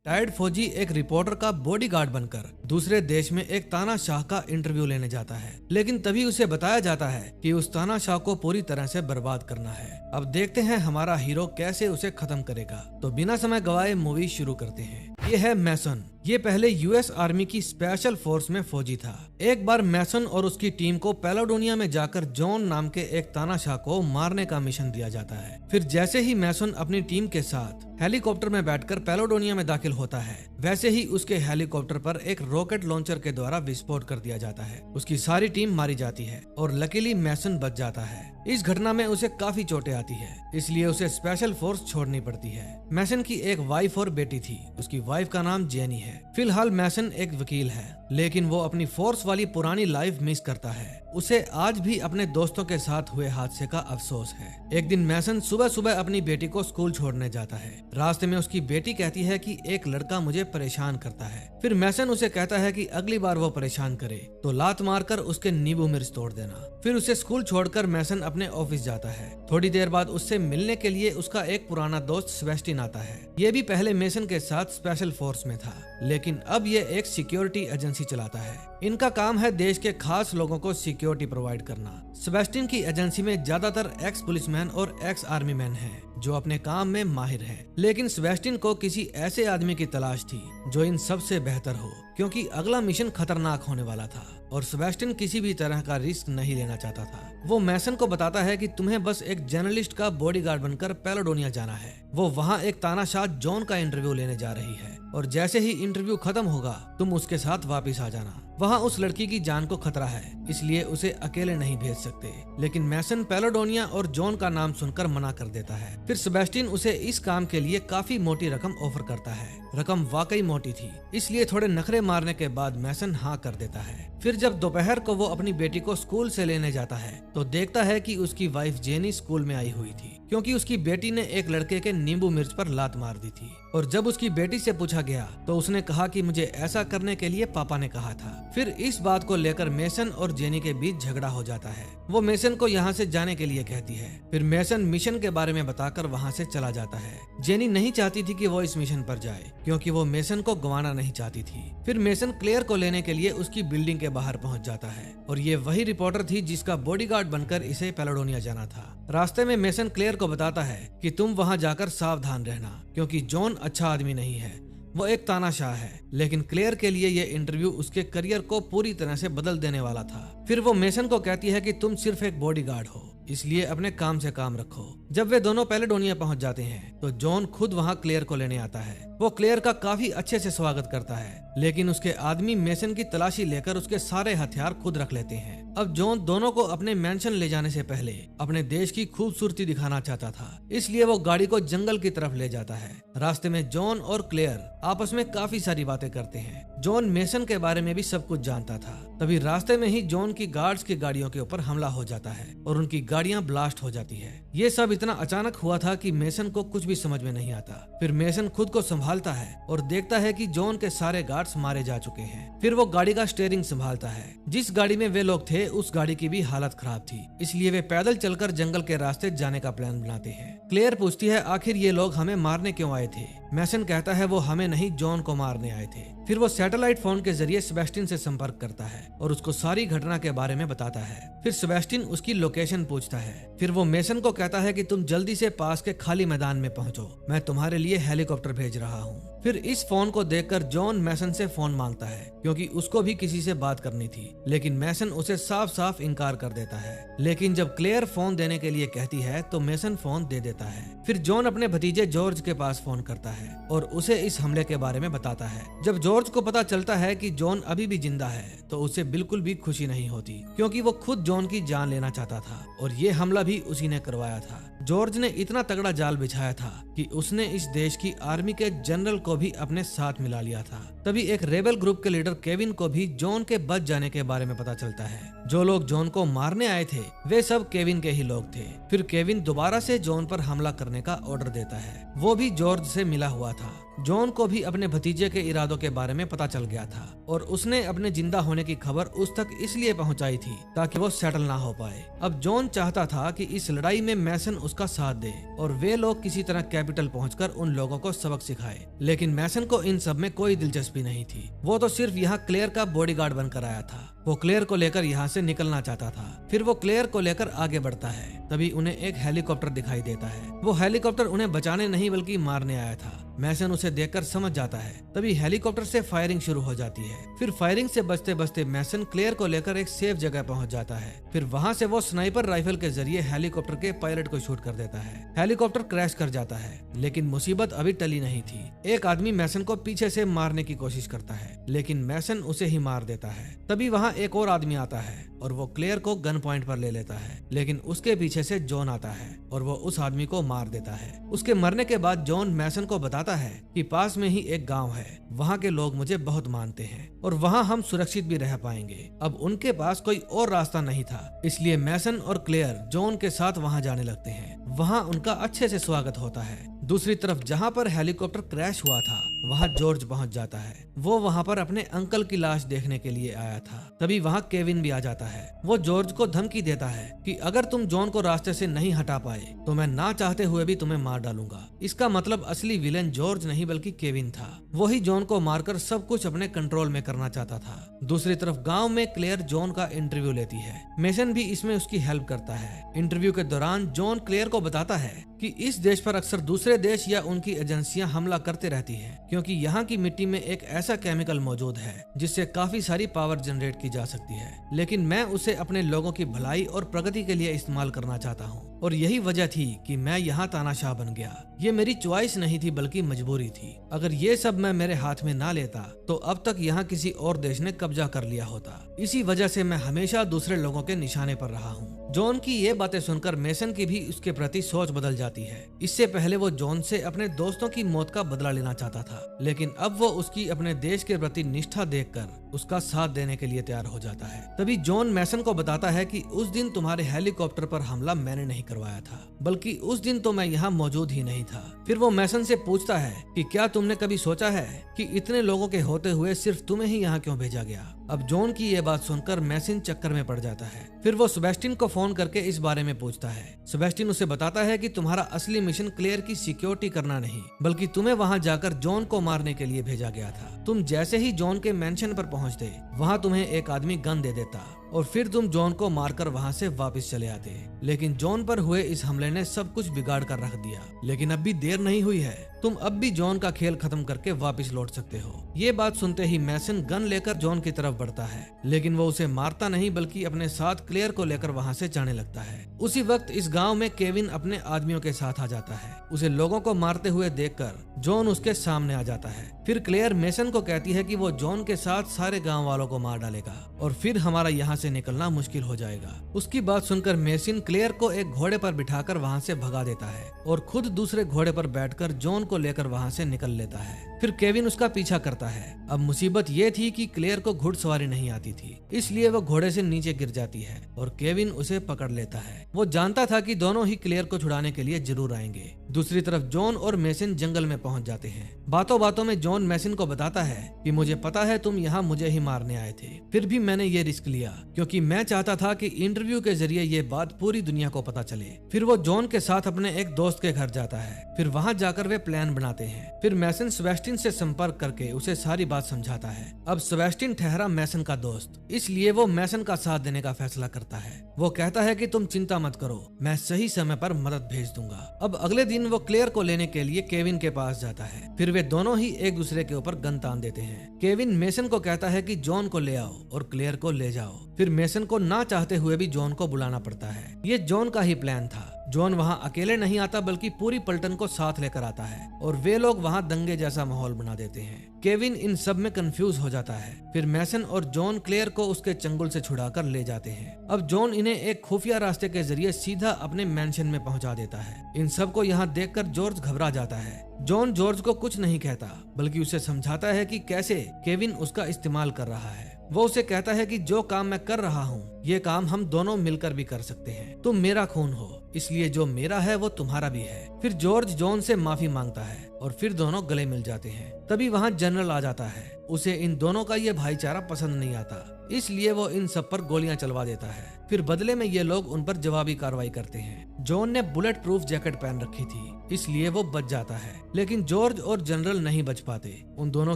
Tired फौजी एक reporter का बॉडीगार्ड बनकर दूसरे देश में एक तानाशाह का इंटरव्यू लेने जाता है, लेकिन तभी उसे बताया जाता है कि उस तानाशाह को पूरी तरह से बर्बाद करना है। अब देखते हैं हमारा हीरो कैसे उसे खत्म करेगा। तो बिना समय गवाए मूवी शुरू करते हैं। ये है मैसन। ये पहले यूएस आर्मी की स्पेशल फोर्स में फौजी था। एक बार मैसन और उसकी टीम को पेलाडोनिया में जाकर जॉन नाम के एक तानाशाह को मारने का मिशन दिया जाता है। फिर जैसे ही मैसन अपनी टीम के साथ हेलीकॉप्टर में बैठकर पेलाडोनिया में दाखिल होता है, वैसे ही उसके हेलीकॉप्टर पर एक रॉकेट लॉन्चर के द्वारा विस्फोट कर दिया जाता है। उसकी सारी टीम मारी जाती है और लकीली मैसन बच जाता है। इस घटना में उसे काफी चोटें आती है, इसलिए उसे स्पेशल फोर्स छोड़नी पड़ती है। मैसन की एक वाइफ और बेटी थी। उसकी वाइफ का नाम जेनी है। फिलहाल मैसन एक वकील है, लेकिन वो अपनी फोर्स वाली पुरानी लाइफ मिस करता है। उसे आज भी अपने दोस्तों के साथ हुए हादसे का अफसोस है। एक दिन मैसन सुबह सुबह अपनी बेटी को स्कूल छोड़ने जाता है। रास्ते में उसकी बेटी कहती है कि एक लड़का मुझे परेशान करता है। फिर मैसन उसे कहता है कि अगली बार वो परेशान करे तो लात मारकर उसके नींबू मिर्च तोड़ देना। फिर उसे स्कूल छोड़कर मैसन अपने ऑफिस जाता है। थोड़ी देर बाद उससे मिलने के लिए उसका एक पुराना दोस्त सेबेस्टियन आता है। ये भी पहले मैसन के साथ स्पेशल फोर्स में था, लेकिन अब ये एक सिक्योरिटी एजेंसी चलाता है। इनका काम है देश के खास लोगों को सिक्योरिटी प्रोवाइड करना। सेबेस्टियन की एजेंसी में ज्यादातर एक्स पुलिसमैन और एक्स आर्मी मैन हैं, जो अपने काम में माहिर हैं। लेकिन सेबेस्टियन को किसी ऐसे आदमी की तलाश थी जो इन सब से बेहतर हो, क्योंकि अगला मिशन खतरनाक होने वाला था और सेबेस्टियन किसी भी तरह का रिस्क नहीं लेना चाहता था। वो मैसन को बताता है कि तुम्हें बस एक जर्नलिस्ट का बॉडीगार्ड बनकर पेलाडोनिया जाना है। वो वहाँ एक तानाशाह जॉन का इंटरव्यू लेने जा रही है और जैसे ही इंटरव्यू खत्म होगा तुम उसके साथ वापस आ जाना। वहाँ उस लड़की की जान को खतरा है, इसलिए उसे अकेले नहीं भेज सकते। लेकिन मैसन पेलाडोनिया और जॉन का नाम सुनकर मना कर देता है। फिर सेबेस्टियन उसे इस काम के लिए काफी मोटी रकम ऑफर करता है। रकम वाकई मोटी थी, इसलिए थोड़े नखरे मारने के बाद मैसन हाँ कर देता है। फिर जब दोपहर को वो अपनी बेटी को स्कूल से लेने जाता है तो देखता है कि उसकी वाइफ जेनी स्कूल में आई हुई थी, क्योंकि उसकी बेटी ने एक लड़के के नींबू मिर्च पर लात मार दी थी। और जब उसकी बेटी से पूछा गया तो उसने कहा कि मुझे ऐसा करने के लिए पापा ने कहा था। फिर इस बात को लेकर मैसन और जेनी के बीच झगड़ा हो जाता है। वो मैसन को यहाँ से जाने के लिए कहती है। फिर मैसन मिशन के बारे में बताकर वहाँ से चला जाता है। जेनी नहीं चाहती थी कि वो इस मिशन पर जाए, क्योंकि वो मैसन को गंवाना नहीं चाहती थी। फिर मैसन क्लेयर को लेने के लिए उसकी बिल्डिंग के बाहर पहुंच जाता है और ये वही रिपोर्टर थी जिसका बॉडीगार्ड बनकर इसे पेलाडोनिया जाना था। रास्ते में मैसन क्लेयर को बताता है कि तुम वहां जाकर सावधान रहना, क्योंकि जॉन अच्छा आदमी नहीं है, वो एक तानाशाह है। लेकिन क्लेयर के लिए ये इंटरव्यू उसके करियर को पूरी तरह से बदल देने वाला था। फिर वो मैसन को कहती है कि तुम सिर्फ एक बॉडीगार्ड हो, इसलिए अपने काम से काम रखो। जब वे दोनों पेलाडोनिया पहुंच जाते हैं तो जॉन खुद वहां क्लेयर को लेने आता है। वो क्लेयर का काफी अच्छे से स्वागत करता है, लेकिन उसके आदमी मैसन की तलाशी लेकर उसके सारे हथियार खुद रख लेते हैं। अब जॉन दोनों को अपने मेंशन ले जाने से पहले अपने देश की खूबसूरती दिखाना चाहता था, इसलिए वो गाड़ी को जंगल की तरफ ले जाता है। रास्ते में जॉन और क्लेयर आपस में काफी सारी बातें करते हैं। जॉन मैसन के बारे में भी सब कुछ जानता था। तभी रास्ते में ही जॉन की गार्ड्स की गाड़ियों के ऊपर हमला हो जाता है और उनकी गाड़ियां ब्लास्ट हो जाती है। ये सब इतना अचानक हुआ था कि मैसन को कुछ भी समझ में नहीं आता। फिर मैसन खुद को संभालता है और देखता है कि जॉन के सारे गार्ड्स मारे जा चुके हैं। फिर वो गाड़ी का स्टीयरिंग संभालता है। जिस गाड़ी में वे लोग थे उस गाड़ी की भी हालत खराब थी, इसलिए वे पैदल चलकर जंगल के रास्ते जाने का प्लान बनाते हैं। क्लेयर पूछती है आखिर ये लोग हमें मारने क्यों आए थे। मैसन कहता है वो हमें नहीं जॉन को मारने आए थे। फिर वो सैटेलाइट फोन के जरिए सेबेस्टियन से संपर्क करता है और उसको सारी घटना के बारे में बताता है। फिर सेबेस्टियन उसकी लोकेशन पूछता है। फिर वो मैसन को कहता है कि तुम जल्दी से पास के खाली मैदान में पहुंचो, मैं तुम्हारे लिए हेलीकॉप्टर भेज रहा हूँ। फिर इस फोन को देखकर जॉन मैसन से फोन मांगता है, क्योंकि उसको भी किसी से बात करनी थी, लेकिन मैसन उसे साफ साफ इनकार कर देता है। लेकिन जब क्लेयर फोन देने के लिए कहती है तो मैसन फोन दे देता है। फिर जॉन अपने भतीजे जॉर्ज के पास फोन करता है और उसे इस हमले के बारे में बताता है। जब जॉर्ज को पता चलता है कि जॉन अभी भी जिंदा है तो उसे बिल्कुल भी खुशी नहीं होती, क्योंकि वो खुद जॉन की जान लेना चाहता था और ये हमला भी उसी ने करवाया था। जॉर्ज ने इतना तगड़ा जाल बिछाया था कि उसने इस देश की आर्मी के जनरल को भी अपने साथ मिला लिया था। तभी एक रेबल ग्रुप के लीडर केविन को भी जॉन के बच जाने के बारे में पता चलता है। जो लोग जॉन को मारने आए थे वे सब केविन के ही लोग थे। फिर केविन दोबारा से जॉन पर हमला करने का ऑर्डर देता है। वो भी जॉर्ज से मिला हुआ था। जॉन को भी अपने भतीजे के इरादों के बारे में पता चल गया था और उसने अपने जिंदा होने की खबर उस तक इसलिए पहुंचाई थी ताकि वो सेटल ना हो पाए। अब जॉन चाहता था कि इस लड़ाई में मैसन उसका साथ दे और वे लोग किसी तरह कैपिटल पहुंचकर उन लोगों को सबक सिखाए, लेकिन मैसन को इन सब में कोई दिलचस्पी नहीं थी। वो तो सिर्फ यहाँ क्लेयर का बॉडीगार्ड बनकर आया था। वो क्लेयर को लेकर यहाँ से निकलना चाहता था। फिर वो क्लेयर को लेकर आगे बढ़ता है। तभी उन्हें एक हेलीकॉप्टर दिखाई देता है। वो हेलीकॉप्टर उन्हें बचाने नहीं बल्कि मारने आया था। मैसन उसे देखकर समझ जाता है। तभी हेलीकॉप्टर से फायरिंग शुरू हो जाती है। फिर फायरिंग से बचते बचते मैसन क्लेयर को लेकर एक सेफ जगह पहुंच जाता है। फिर वहां से वो स्नाइपर राइफल के जरिए हेलीकॉप्टर के पायलट को शूट कर देता है। हेलीकॉप्टर क्रैश कर जाता है, लेकिन मुसीबत अभी टली नहीं थी। एक आदमी मैसन को पीछे से मारने की कोशिश करता है, लेकिन मैसन उसे ही मार देता है। तभी वहाँ एक और आदमी आता है और वो क्लेयर को गन पॉइंट पर ले लेता है, लेकिन उसके पीछे से जॉन आता है और वो उस आदमी को मार देता है। उसके मरने के बाद जॉन मैसन को बताता है कि पास में ही एक गांव है, वहाँ के लोग मुझे बहुत मानते हैं और वहाँ हम सुरक्षित भी रह पाएंगे। अब उनके पास कोई और रास्ता नहीं था, इसलिए मैसन और क्लेयर जॉन के साथ वहाँ जाने लगते हैं। वहाँ उनका अच्छे से स्वागत होता है। दूसरी तरफ जहाँ पर हेलीकॉप्टर क्रैश हुआ था वहाँ जॉर्ज पहुँच जाता है। वो वहाँ पर अपने अंकल की लाश देखने के लिए आया था। तभी वहाँ केविन भी आ जाता है। वो जॉर्ज को धमकी देता है कि अगर तुम जॉन को रास्ते से नहीं हटा पाए तो मैं ना चाहते हुए भी तुम्हें मार डालूंगा। इसका मतलब असली विलेन जॉर्ज नहीं बल्कि केविन था। वही जॉन को मारकर सब कुछ अपने कंट्रोल में करना चाहता था। दूसरी तरफ गांव में क्लेयर जॉन का इंटरव्यू लेती है। मेसन भी इसमें उसकी हेल्प करता है। इंटरव्यू के दौरान जॉन क्लेयर को बताता है कि इस देश पर अक्सर दूसरे देश या उनकी एजेंसियां हमला करते रहती हैं, क्योंकि यहाँ की मिट्टी में एक ऐसा केमिकल मौजूद है जिससे काफी सारी पावर जनरेट की जा सकती है, लेकिन मैं उसे अपने लोगों की भलाई और प्रगति के लिए इस्तेमाल करना चाहता हूँ और यही वजह थी कि मैं यहाँ तानाशाह बन गया। ये मेरी चॉइस नहीं थी बल्कि मजबूरी थी। अगर ये सब मैं मेरे हाथ में ना लेता तो अब तक यहाँ किसी और देश ने कब्जा कर लिया होता। इसी वजह से मैं हमेशा दूसरे लोगों के निशाने पर रहा हूँ। जॉन की ये बातें सुनकर मेसन की भी उसके प्रति सोच बदल जाती है। इससे पहले वो जॉन से अपने दोस्तों की मौत का बदला लेना चाहता था, लेकिन अब वो उसकी अपने देश के प्रति निष्ठा देखकर उसका साथ देने के लिए तैयार हो जाता है। तभी जॉन मैसन को बताता है कि उस दिन तुम्हारे हेलीकॉप्टर पर हमला मैंने नहीं करवाया था, बल्कि उस दिन तो मैं यहाँ मौजूद ही नहीं था। फिर वो मैसन से पूछता है कि क्या तुमने कभी सोचा है कि इतने लोगों के होते हुए सिर्फ तुम्हें ही यहाँ क्यों भेजा गया। अब जॉन की ये बात सुनकर मैसन चक्कर में पड़ जाता है। फिर वो सेबेस्टियन को फोन करके इस बारे में पूछता है। सेबेस्टियन उसे बताता है कि तुम्हारा असली मिशन क्लेयर की सिक्योरिटी करना नहीं, बल्कि तुम्हें वहाँ जाकर जॉन को मारने के लिए भेजा गया था। तुम जैसे ही जॉन के मेंशन पर पहुँचते वहाँ तुम्हें एक आदमी गन दे देता और फिर तुम जॉन को मारकर वहाँ से वापस चले आते, लेकिन जॉन पर हुए इस हमले ने सब कुछ बिगाड़ कर रख दिया। लेकिन अब भी देर नहीं हुई है, तुम अब भी जॉन का खेल खत्म करके वापस लौट सकते हो। ये बात सुनते ही मैसन गन लेकर जॉन की तरफ बढ़ता है, लेकिन वो उसे मारता नहीं बल्कि अपने साथ क्लेयर को लेकर वहाँ से जाने लगता है। उसी वक्त इस गाँव में केविन अपने आदमियों के साथ आ जाता है। उसे लोगों को मारते हुए देखकर जॉन उसके सामने आ जाता है। फिर क्लेयर मेसन को कहती है कि वो जॉन के साथ सारे गाँव वालों को मार डालेगा और फिर हमारा यहाँ से निकलना मुश्किल हो जाएगा। उसकी बात सुनकर मेसन क्लेयर को एक घोड़े पर बिठाकर वहाँ से भगा देता है और खुद दूसरे घोड़े पर बैठकर जॉन को लेकर वहाँ से निकल लेता है। फिर केविन उसका पीछा करता है। अब मुसीबत ये थी कि क्लेयर को घुड़सवारी नहीं आती थी, इसलिए वो घोड़े से नीचे गिर जाती है और केविन उसे पकड़ लेता है। वो जानता था कि दोनों ही क्लेयर को छुड़ाने के लिए जरूर आएंगे। दूसरी तरफ जॉन और मेसन जंगल में पहुंच जाते हैं। बातों बातों में जॉन मेसन को बताता है कि मुझे पता है तुम यहाँ मुझे ही मारने आए थे, फिर भी मैंने ये रिस्क लिया क्योंकि मैं चाहता था कि इंटरव्यू के जरिए ये बात पूरी दुनिया को पता चले। फिर वो जॉन के साथ अपने एक दोस्त के घर जाता है। फिर वहाँ जाकर वे प्लान बनाते हैं। फिर मैसन सेबेस्टियन से संपर्क करके उसे सारी बात समझाता है। अब सेबेस्टियन ठहरा मैसन का दोस्त, इसलिए वो मैसन का साथ देने का फैसला करता है। वो कहता है कि तुम चिंता मत करो, मैं सही समय पर मदद भेज दूंगा। अब अगले दिन वो क्लेयर को लेने के लिए केविन के पास जाता है। फिर वे दोनों ही एक दूसरे के ऊपर गन तान देते हैं। केविन मेसन को कहता है कि जॉन को ले आओ और क्लेयर को ले जाओ। फिर मेसन को ना चाहते हुए भी जॉन को बुलाना पड़ता है। ये जॉन का ही प्लान था। जॉन वहाँ अकेले नहीं आता बल्कि पूरी पलटन को साथ लेकर आता है और वे लोग वहाँ दंगे जैसा माहौल बना देते हैं। केविन इन सब में कंफ्यूज हो जाता है। फिर मैसन और जॉन क्लेयर को उसके चंगुल से छुड़ाकर ले जाते हैं। अब जॉन इन्हें एक खुफिया रास्ते के जरिए सीधा अपने मैंशन में पहुंचा देता है। इन सब को यहाँ देखकर जॉर्ज घबरा जाता है। जॉन जॉर्ज को कुछ नहीं कहता बल्कि उसे समझाता है कि कैसे केविन उसका इस्तेमाल कर रहा है। वो उसे कहता है कि जो काम मैं कर रहा हूँ ये काम हम दोनों मिलकर भी कर सकते हैं। तुम मेरा खून हो, इसलिए जो मेरा है वो तुम्हारा भी है। फिर जॉर्ज जॉन से माफी मांगता है और फिर दोनों गले मिल जाते हैं। तभी वहाँ जनरल आ जाता है। उसे इन दोनों का ये भाईचारा पसंद नहीं आता, इसलिए वो इन सब पर गोलियां चलवा देता है। फिर बदले में ये लोग उन पर जवाबी कार्रवाई करते हैं। जॉन ने बुलेट प्रूफ जैकेट पहन रखी थी, इसलिए वो बच जाता है, लेकिन जॉर्ज और जनरल नहीं बच पाते। उन दोनों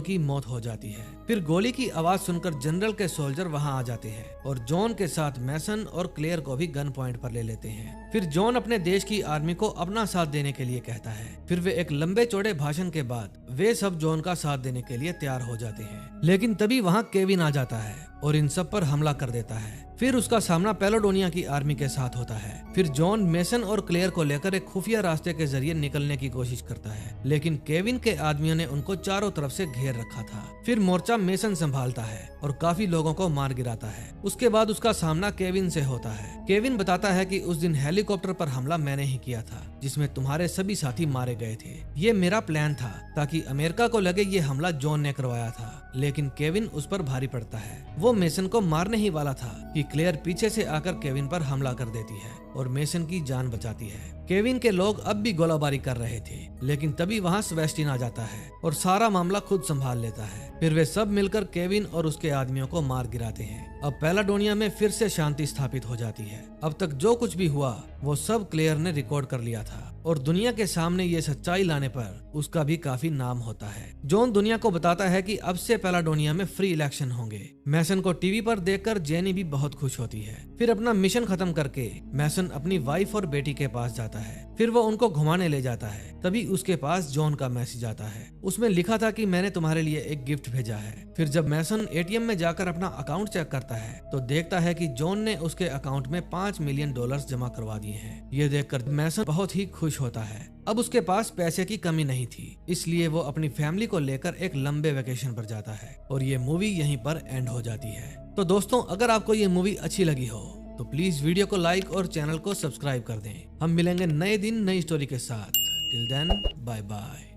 की मौत हो जाती है। फिर गोली की आवाज सुनकर जनरल के सोल्जर वहाँ आ जाते हैं और जॉन के साथ मैसन और क्लेयर को भी गन पॉइंट पर ले लेते हैं। फिर जॉन अपने देश की आर्मी को अपना साथ देने के लिए कहता है। फिर वे एक लंबे चौड़े भाषण के बाद वे सब जॉन का साथ देने के लिए तैयार हो जाते हैं। लेकिन तभी वहाँ केविन आ जाता है और इन सब पर हमला कर देता है। फिर उसका सामना पेलोडोनिया की आर्मी के साथ होता है। फिर जॉन मेसन और क्लेयर को लेकर एक खुफिया रास्ते के जरिए निकलने की कोशिश करता है, लेकिन केविन के आदमियों ने उनको चारों तरफ से घेर रखा था। फिर मोर्चा मेसन संभालता है और काफी लोगों को मार गिराता है। उसके बाद उसका सामना केविन से होता है। केविन बताता है कि उस दिन हेलीकॉप्टर पर हमला मैंने ही किया था, जिसमें तुम्हारे सभी साथी मारे गए थे। ये मेरा प्लान था ताकि अमेरिका को लगे ये हमला जॉन ने करवाया था, लेकिन केविन उस पर भारी पड़ता है। वो मेसन को मारने ही वाला था कि क्लेयर पीछे से आकर केविन पर हमला कर देती है और मेसन की जान बचाती है। केविन के लोग अब भी गोलाबारी कर रहे थे, लेकिन तभी वहाँ सेबेस्टियन आ जाता है और सारा मामला खुद संभाल लेता है। फिर वे सब मिलकर केविन और उसके आदमियों को मार गिराते हैं। अब पेलाडोनिया में फिर से शांति स्थापित हो जाती है। अब तक जो कुछ भी हुआ वो सब क्लेयर ने रिकॉर्ड कर लिया था और दुनिया के सामने ये सच्चाई लाने पर उसका भी काफी नाम होता है। जॉन दुनिया को बताता है कि अब से पेलाडोनिया में फ्री इलेक्शन होंगे। मैसन को टीवी पर देखकर जेनी भी बहुत खुश होती है। फिर अपना मिशन खत्म करके मैसन अपनी वाइफ और बेटी के पास जाता है। फिर वो उनको घुमाने ले जाता है। तभी उसके पास जॉन का मैसेज आता है। उसमें लिखा था कि मैंने तुम्हारे लिए एक गिफ्ट भेजा है। फिर जब मैसन एटीएम में जाकर अपना अकाउंट चेक करता है तो देखता है कि जॉन ने उसके अकाउंट में $5 मिलियन जमा करवा दिए हैं। ये देखकर मैसन बहुत ही खुश होता है। अब उसके पास पैसे की कमी नहीं थी, इसलिए वो अपनी फैमिली को लेकर एक लंबे वेकेशन पर जाता है और ये मूवी यहीं पर एंड हो जाती है। तो दोस्तों, अगर आपको ये मूवी अच्छी लगी हो तो प्लीज वीडियो को लाइक और चैनल को सब्सक्राइब कर दें। हम मिलेंगे नए दिन नई स्टोरी के साथ। Till then, bye bye.